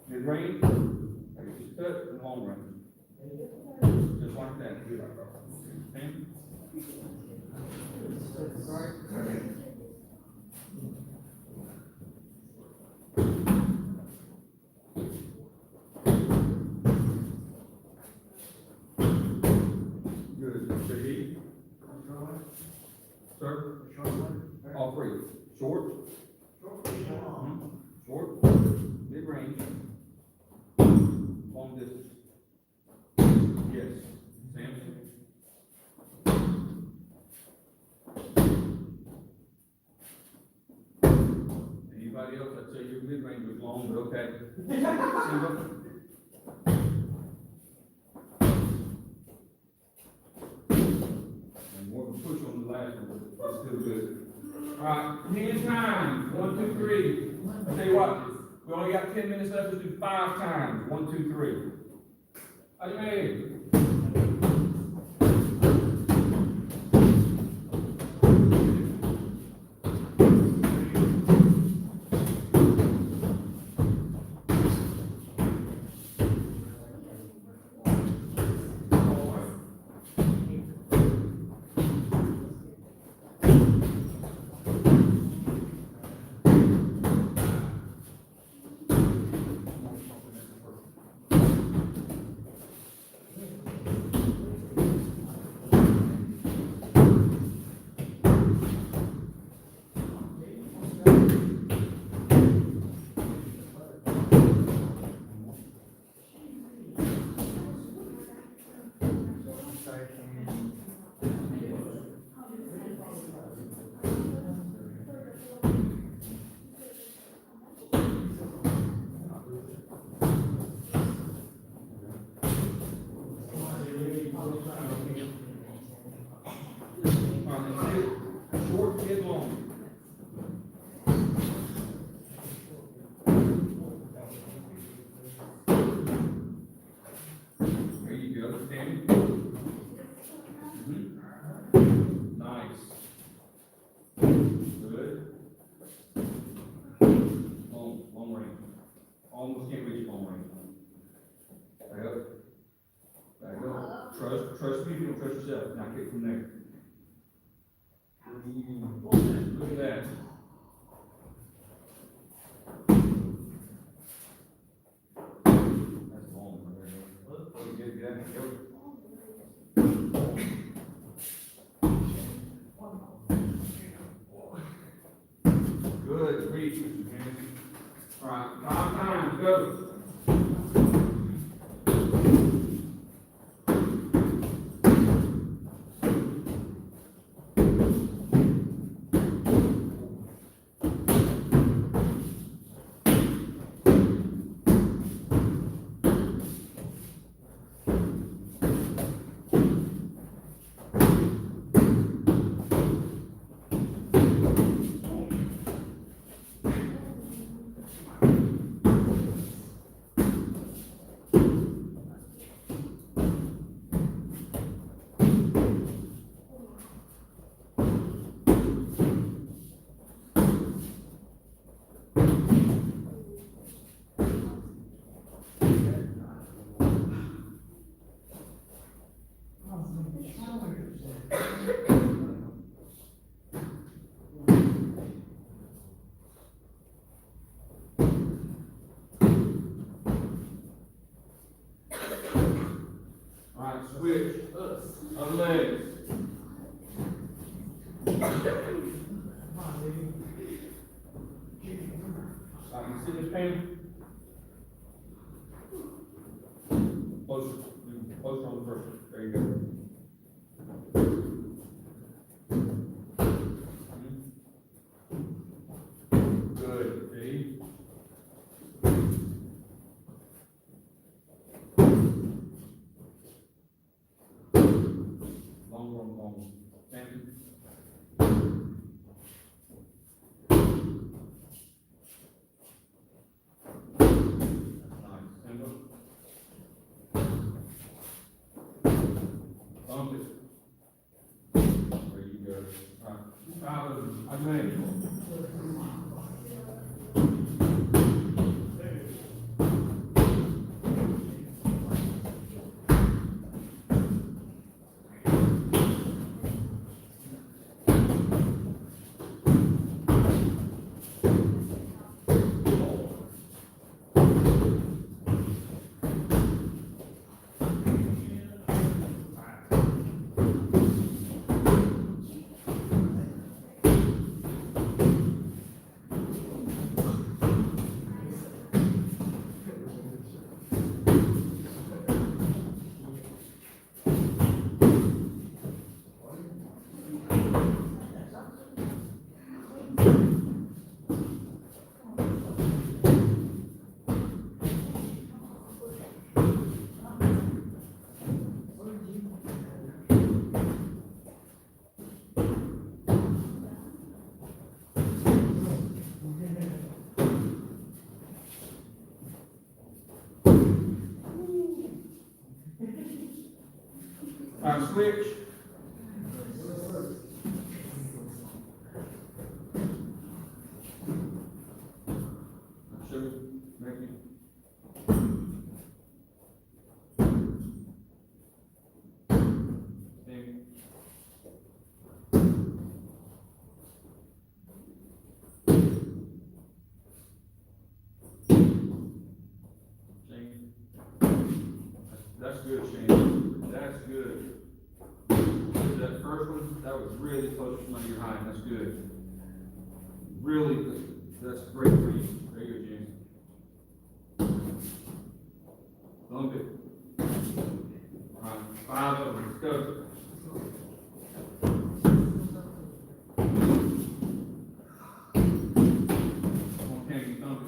Mid-range. Back up, just touch, and long range. Just like that. Okay? Good. Ready? Sir? All 3. Short. Short. Mid-range. Long distance. Yes. Samson? Anybody else? I'd say your mid-range was long, but okay. Single. And more of a push on the last one, but it's still good. All right, 10 times. 1, 2, 3. I'll tell you what, we only got 10 minutes left. Let's do 5 times. 1, 2, 3. Are you ready? Short, mid, long. There you go, Danny. Nice. Good. Long range. Almost can't reach long range. Back up. Back up. Trust me, you don't trust yourself. Now kick from there. Look at that. That's long. Good, good. Good, reach. All right, 5 times, go. switch, other legs. You see this pain? Closer, closer on the person, there you go. Good, see? Long. Stand. Nice. Stand up. Bump it. There you go. All right. Out of it. I made. All right, switch. Show me, make me. Stand. Shane. That's good, Shane. That's good. That first one, that was really close to your height. That's good. Really good. That's great for you. Very good, James. Bump it. All right, 5 of them. Let's go. Come on, Candy, bump it.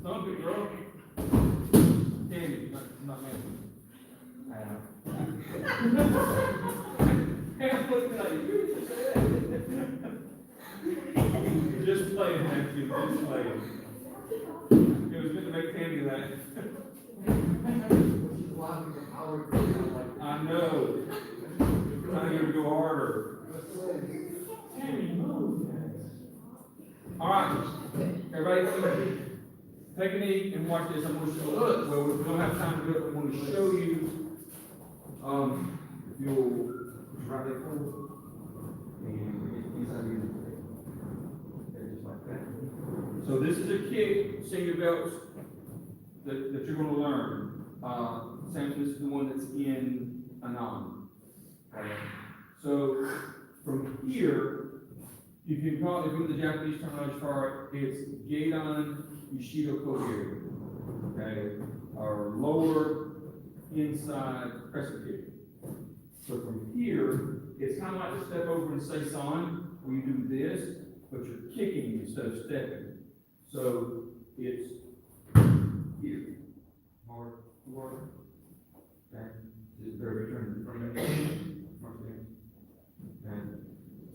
Bump it, girl. Candy, not me. I know. Hands looking like you. Just playing, Matthew, just playing. It was good to make Candy laugh. She's laughing at Howard, I'm like, I know. Trying to get her to go harder. Candy, move. All right, everybody, take a knee and watch this. I'm going to show. Well, we don't have time to do it. I'm going to show you. If you'll right there forward and inside you. Okay, just like that. So this is a kick, senior belts that you're going to learn. Sam, this is the one that's in Anand. Okay. So from here. You can call, if you're the Japanese terminology for it, it's Gedan Yoshido Kogiri, okay? Or lower inside crescent kick. So from here, it's kind of like to step over and say son, where you do this, but you're kicking instead of stepping. So it's here. Hard, okay? Is it very turn in front of you? Okay.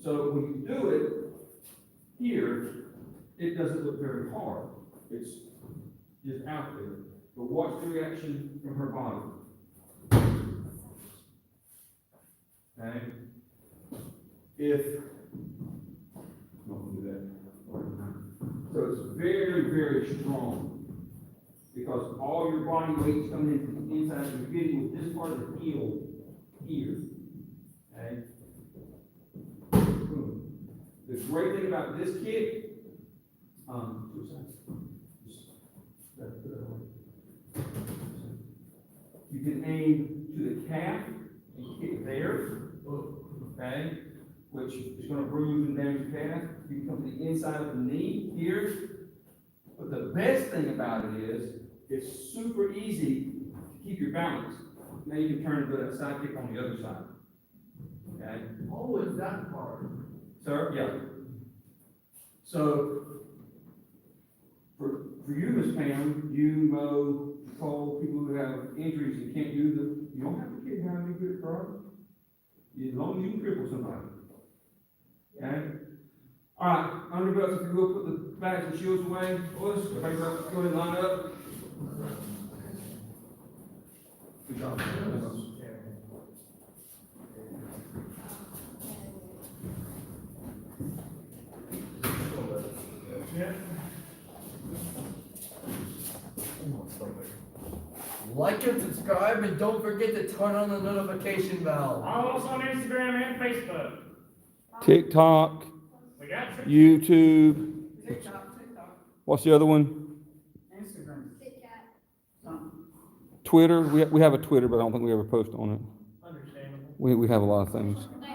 So when you do it, here, it doesn't look very hard. It's just out there. But watch the reaction from her body. Okay? If, don't do that. So it's very, very strong. Because all your body weight's coming in from the inside, you're getting with this part of the heel here. Okay? Boom. The great thing about this kick, you can aim to the calf and kick there, okay? Which is gonna bruise and damage the calf. You can come to the inside of the knee here. But the best thing about it is, it's super easy to keep your balance. Now you can turn and do that side kick on the other side. Okay? Oh, is that part? Sir? Yeah. So, for you, Miss Pam, you, Mo, Nicole, people who have injuries and can't use them, you don't have to kid how to do it, bro. As long as you can cripple somebody. Okay? All right, underbelts, if you will, put the bags and shields away. Boys, everybody go ahead and line up. Good job. Like and subscribe, and don't forget to turn on the notification bell. Follow us on Instagram and Facebook. TikTok, We got you. YouTube. What's the other one? Instagram. Kit Kat. Twitter. We have a Twitter, but I don't think we ever post on it. Understandable. We have a lot of things. They